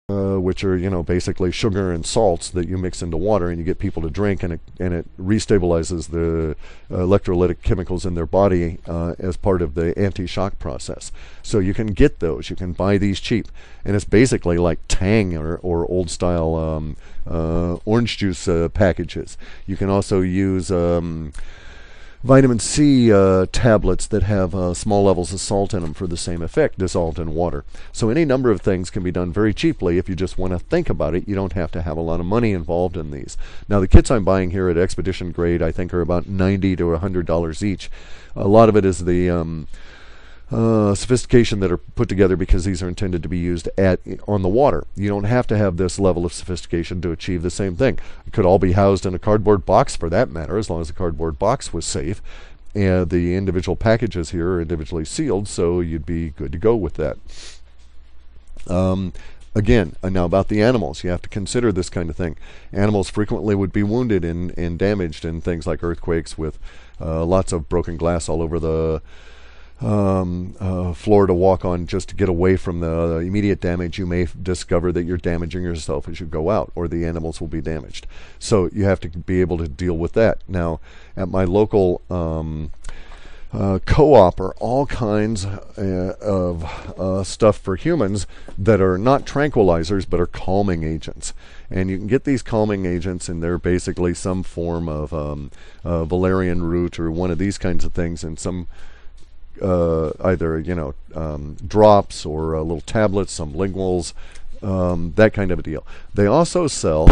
which are, you know, basically sugar and salts that you mix into water and you get people to drink, and it restabilizes the electrolytic chemicals in their body as part of the anti-shock process. So you can get those. You can buy these cheap, and it's basically like Tang or old style orange juice packages. You can also use vitamin C tablets that have small levels of salt in them for the same effect, dissolved in water. So any number of things can be done very cheaply if you just want to think about it. You don't have to have a lot of money involved in these. Now, the kits I'm buying here at Expedition Grade, I think, are about $90 to $100 each. A lot of it is the sophistication that are put together because these are intended to be used on the water. You don't have to have this level of sophistication to achieve the same thing. It could all be housed in a cardboard box for that matter, as long as the cardboard box was safe. And the individual packages here are individually sealed, so you'd be good to go with that. Again, now about the animals, you have to consider this kind of thing. Animals frequently would be wounded and damaged in things like earthquakes, with lots of broken glass all over the floor to walk on just to get away from the immediate damage. You may discover that you're damaging yourself as you go out, or the animals will be damaged. So you have to be able to deal with that. Now, at my local co-op are all kinds of stuff for humans that are not tranquilizers but are calming agents. And you can get these calming agents, and they're basically some form of valerian root or one of these kinds of things, and some either, you know, drops or little tablets, some linguals, that kind of a deal. They also sell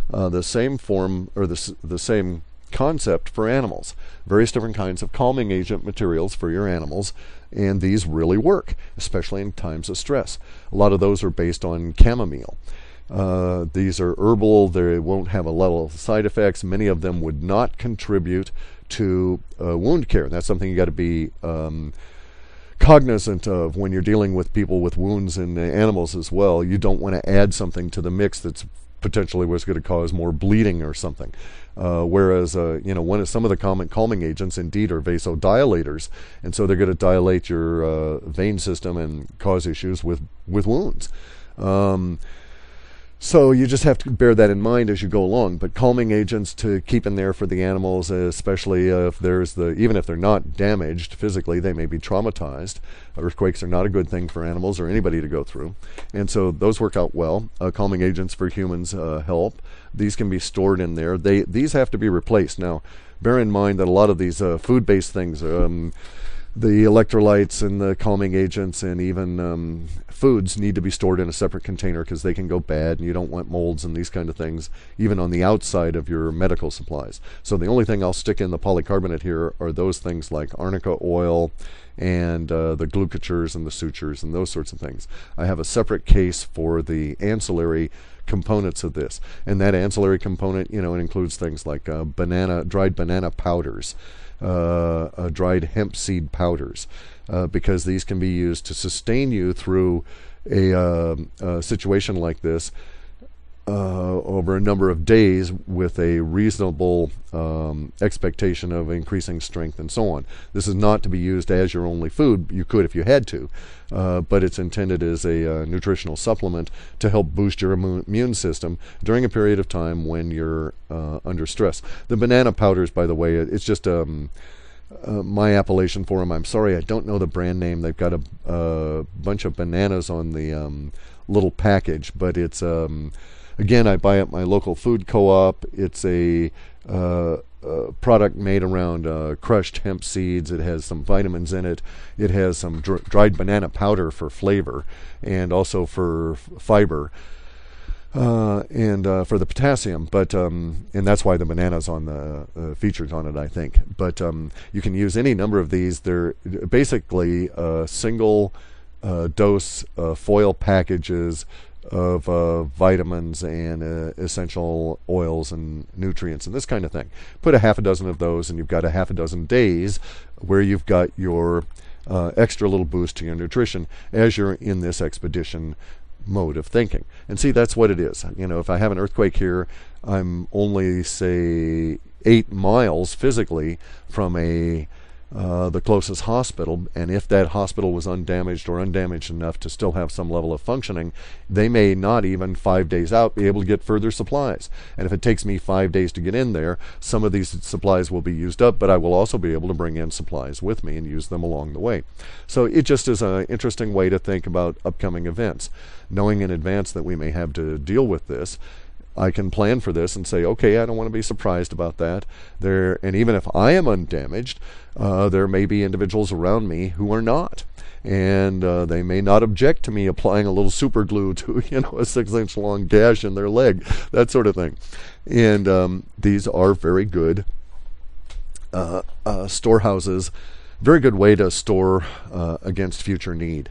the same form, or the same concept for animals. Various different kinds of calming agent materials for your animals, and these really work, especially in times of stress. A lot of those are based on chamomile. These are herbal. They won't have a lot of side effects. Many of them would not contribute to wound care. That's something you got to be cognizant of when you're dealing with people with wounds and animals as well. You don't want to add something to the mix that's potentially what's going to cause more bleeding or something. Whereas, you know, some of the common calming agents indeed are vasodilators, and so they're going to dilate your vein system and cause issues with wounds. So you just have to bear that in mind as you go along. But calming agents to keep in there for the animals, especially if even if they're not damaged physically, they may be traumatized. Earthquakes are not a good thing for animals or anybody to go through. And so those work out well. Calming agents for humans help. These can be stored in there. These have to be replaced. Now, bear in mind that a lot of these food-based things, the electrolytes and the calming agents and even foods need to be stored in a separate container because they can go bad, and you don't want molds and these kind of things even on the outside of your medical supplies. So the only thing I'll stick in the polycarbonate here are those things like arnica oil and the glucatures and the sutures and those sorts of things. I have a separate case for the ancillary components of this, and that ancillary component, you know, it includes things like dried banana powders, dried hemp seed powders, because these can be used to sustain you through a situation like this over a number of days with a reasonable expectation of increasing strength and so on. This is not to be used as your only food. You could if you had to, but it's intended as a nutritional supplement to help boost your immune system during a period of time when you're under stress. The banana powders, by the way, it's just my appellation for them. I'm sorry, I don't know the brand name. They've got a bunch of bananas on the little package, but it's again, I buy at my local food co-op. It's a product made around crushed hemp seeds. It has some vitamins in it. It has some dried banana powder for flavor and also for fiber and for the potassium. But and that's why the banana's on the features on it, I think. But you can use any number of these. They're basically single dose foil packages of vitamins and essential oils and nutrients and this kind of thing. Put a half a dozen of those, and you've got a half a dozen days where you've got your extra little boost to your nutrition as you're in this expedition mode of thinking. And see, that's what it is. You know, if I have an earthquake here, I'm only, say, 8 miles physically from a the closest hospital, and if that hospital was undamaged or undamaged enough to still have some level of functioning, they may not even 5 days out be able to get further supplies. And if it takes me 5 days to get in there, some of these supplies will be used up, but I will also be able to bring in supplies with me and use them along the way. So it just is an interesting way to think about upcoming events. Knowing in advance that we may have to deal with this, I can plan for this and say, okay, I don't want to be surprised about that. And even if I am undamaged, there may be individuals around me who are not. And they may not object to me applying a little super glue to, a 6-inch long gash in their leg, that sort of thing. And these are very good storehouses, very good way to store against future need,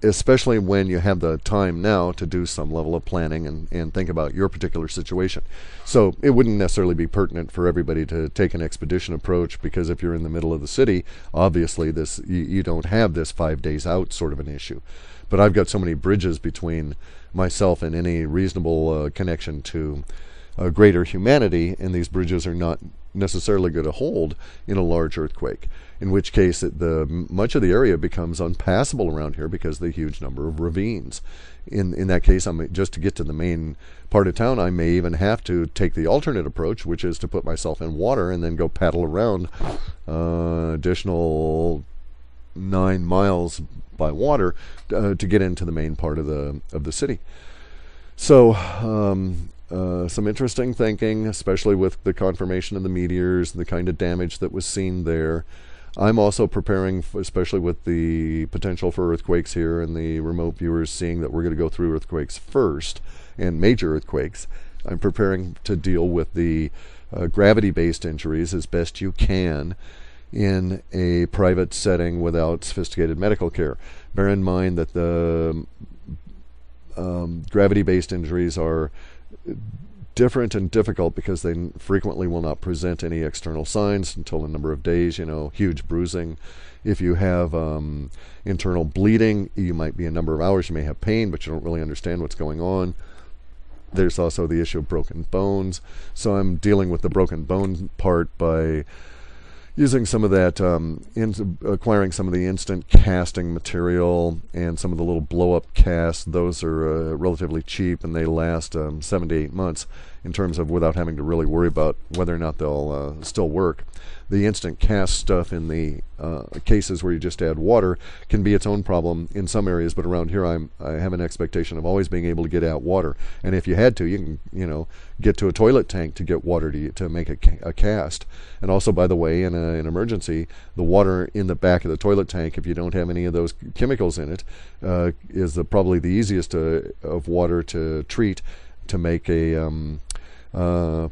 especially when you have the time now to do some level of planning and think about your particular situation. So it wouldn't necessarily be pertinent for everybody to take an expedition approach, because if you're in the middle of the city, obviously you don't have this 5 days out sort of an issue. But I've got so many bridges between myself and any reasonable connection to greater humanity, and these bridges are not necessarily going to hold in a large earthquake, in which case much of the area becomes unpassable around here because of the huge number of ravines. In that case, just to get to the main part of town, I may even have to take the alternate approach, which is to put myself in water and then go paddle around additional 9 miles by water to get into the main part of the city. So some interesting thinking, especially with the confirmation of the meteors, the kind of damage that was seen there. I'm also preparing, especially with the potential for earthquakes here and the remote viewers seeing that we're going to go through earthquakes first, and major earthquakes. I'm preparing to deal with the gravity-based injuries as best you can in a private setting without sophisticated medical care. Bear in mind that the gravity-based injuries are different and difficult because they frequently will not present any external signs until a number of days, huge bruising. If you have internal bleeding, you might be a number of hours, you may have pain, but you don't really understand what's going on. There's also the issue of broken bones. So I'm dealing with the broken bone part by using some of that, acquiring some of the instant casting material and some of the little blow-up casts. Those are relatively cheap, and they last 7 to 8 months in terms of without having to really worry about whether or not they'll still work. The instant cast stuff in the cases where you just add water can be its own problem in some areas, but around here I have an expectation of always being able to get out water. And if you had to, you can get to a toilet tank to get water to make a cast. And also, by the way, in an emergency, the water in the back of the toilet tank, if you don't have any of those chemicals in it, is probably the easiest of water to treat to make a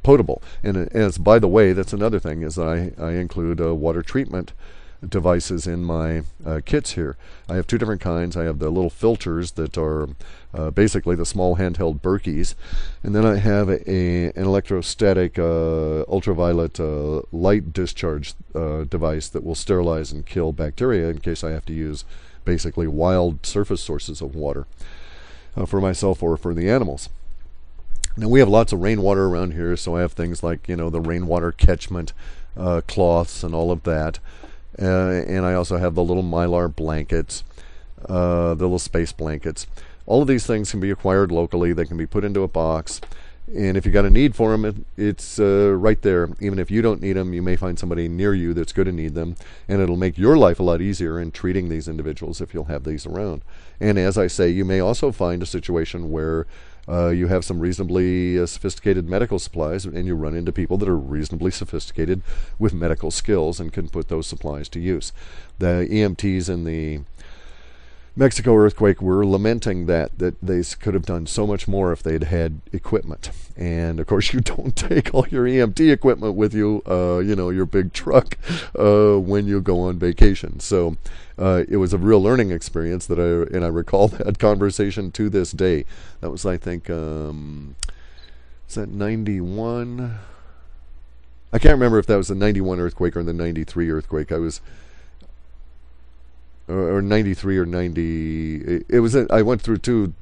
potable. And as by the way, that's another thing, is I include water treatment devices in my kits here. I have two different kinds. I have the little filters that are basically the small handheld Berkeys, and then I have an electrostatic ultraviolet light discharge device that will sterilize and kill bacteria in case I have to use basically wild surface sources of water for myself or for the animals. Now, we have lots of rainwater around here, so I have things like, the rainwater catchment cloths and all of that. And I also have the little mylar blankets, the little space blankets. All of these things can be acquired locally. They can be put into a box. And if you got a need for them, it's right there. Even if you don't need them, you may find somebody near you that's going to need them. And it'll make your life a lot easier in treating these individuals if you'll have these around. And as I say, you may also find a situation where you have some reasonably sophisticated medical supplies, and you run into people that are reasonably sophisticated with medical skills and can put those supplies to use. The EMTs in the Mexico earthquake were lamenting that they could have done so much more if they'd had equipment. And of course, you don't take all your EMT equipment with you, your big truck, when you go on vacation. So it was a real learning experience I recall that conversation to this day. That was, I think, is that 91? I can't remember if that was the 91 earthquake or the 93 earthquake. Or 93 or 90. I went through two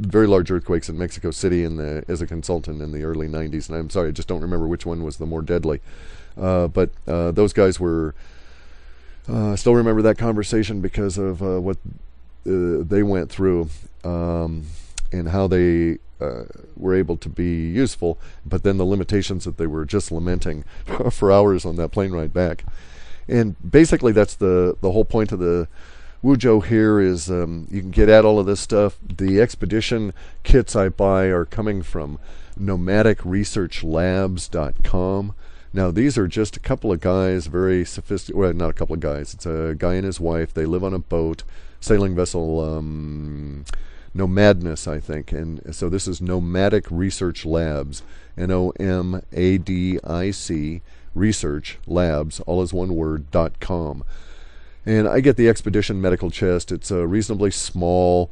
very large earthquakes in Mexico City as a consultant in the early 90s, and I'm sorry, I just don't remember which one was the more deadly. But those guys were I still remember that conversation because of what they went through, and how they were able to be useful, but then the limitations that they were just lamenting for hours on that plane ride back. And basically that's the whole point of the Wujo here is you can get at all of this stuff. The expedition kits I buy are coming from nomadicresearchlabs.com. Now these are just a couple of guys, very sophisticated, well, not a couple of guys, it's a guy and his wife. They live on a boat, sailing vessel, Nomadness, I think. And so this is Nomadic Research Labs, NOMADIC Research Labs, all is one word, .com. And I get the Expedition medical chest. It's reasonably small,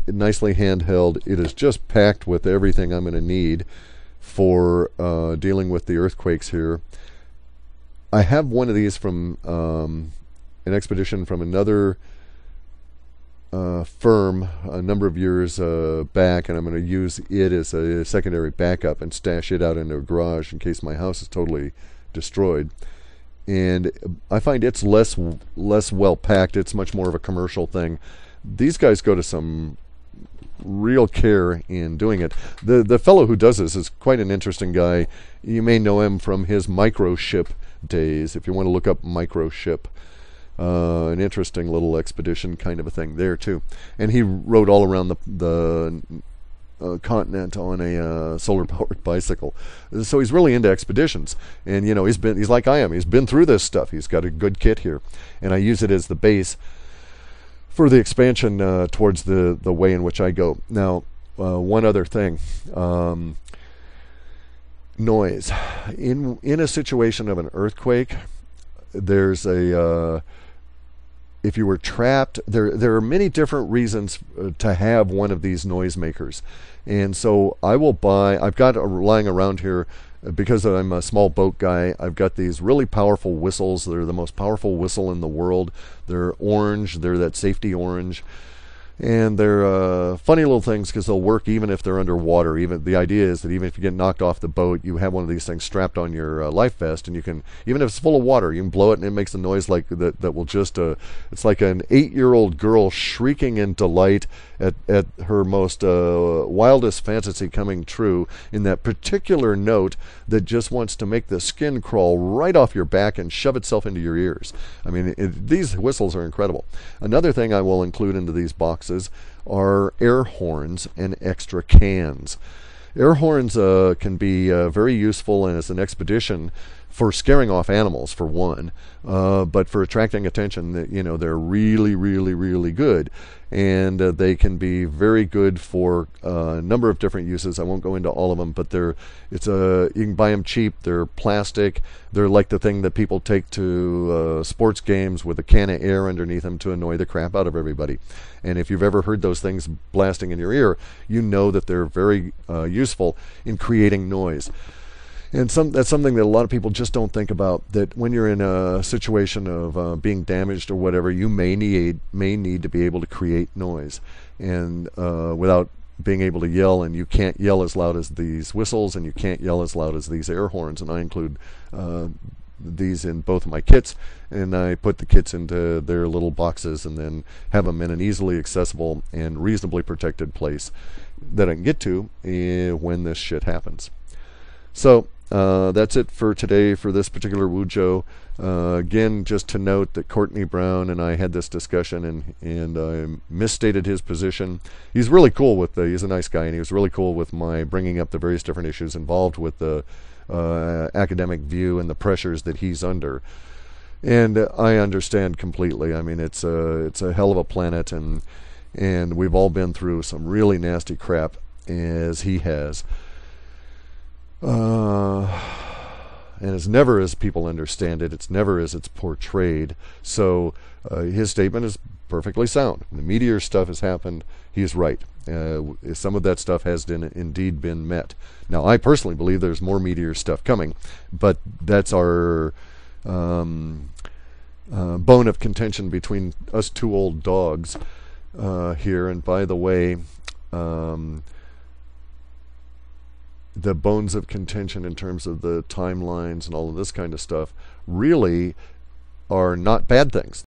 nicely handheld. It is just packed with everything I'm going to need for dealing with the earthquakes here. I have one of these from an expedition from another firm a number of years back, and I'm going to use it as a secondary backup and stash it out in a garage in case my house is totally destroyed. And I find it's less well packed. It's much more of a commercial thing. These guys go to some real care in doing it. The fellow who does this is quite an interesting guy. You may know him from his microship days, if you want to look up microship. An interesting little expedition kind of a thing there too. And he rode all around the continent on a solar powered bicycle. So he's really into expeditions, and you know, he's like I am. He's been through this stuff. He's got a good kit here, and I use it as the base for the expansion towards the way in which I go. Now, one other thing, noise. In a situation of an earthquake, there's a if you were trapped, there are many different reasons to have one of these noisemakers. And so I will buy, I've got lying around here, because I'm a small boat guy, I've got these really powerful whistles. They're the most powerful whistle in the world. They're orange, they're that safety orange. And they're funny little things because they'll work even if they're underwater. Even the idea is that even if you get knocked off the boat, you have one of these things strapped on your life vest, and you can, even if it's full of water, you can blow it and it makes a noise like that. That will just it's like an 8-year-old girl shrieking in delight at her most wildest fantasy coming true in that particular note that just wants to make the skin crawl right off your back and shove itself into your ears. I mean, these whistles are incredible. Another thing I will include into these boxes are air horns and extra cans. Air horns can be very useful as an expedition for scaring off animals, for one, but for attracting attention, you know, they're really, really, really good. And they can be very good for a number of different uses. I won't go into all of them, but you can buy them cheap. They're plastic. They're like the thing that people take to sports games with a can of air underneath them to annoy the crap out of everybody. And if you've ever heard those things blasting in your ear, you know that they're very useful in creating noise. And that's something that a lot of people just don't think about, that when you're in a situation of being damaged or whatever, you may need to be able to create noise, and without being able to yell. And you can't yell as loud as these whistles, and you can't yell as loud as these air horns. And I include these in both of my kits, and I put the kits into their little boxes and then have them in an easily accessible and reasonably protected place that I can get to when this shit happens. So that's it for today for this particular Wujo. Again, just to note that Courtney Brown and I had this discussion, and I misstated his position. He's really cool with he's a nice guy, and he was really cool with my bringing up the various different issues involved with the academic view and the pressures that he's under. And I understand completely. I mean, it's a hell of a planet, and we've all been through some really nasty crap, as he has. And it's never as people understand it. It's never as it's portrayed. So his statement is perfectly sound. The meteor stuff has happened. He's right. Some of that stuff has indeed been met. Now, I personally believe there's more meteor stuff coming, but that's our bone of contention between us two old dogs here. And by the way, the bones of contention in terms of the timelines and all of this kind of stuff really are not bad things.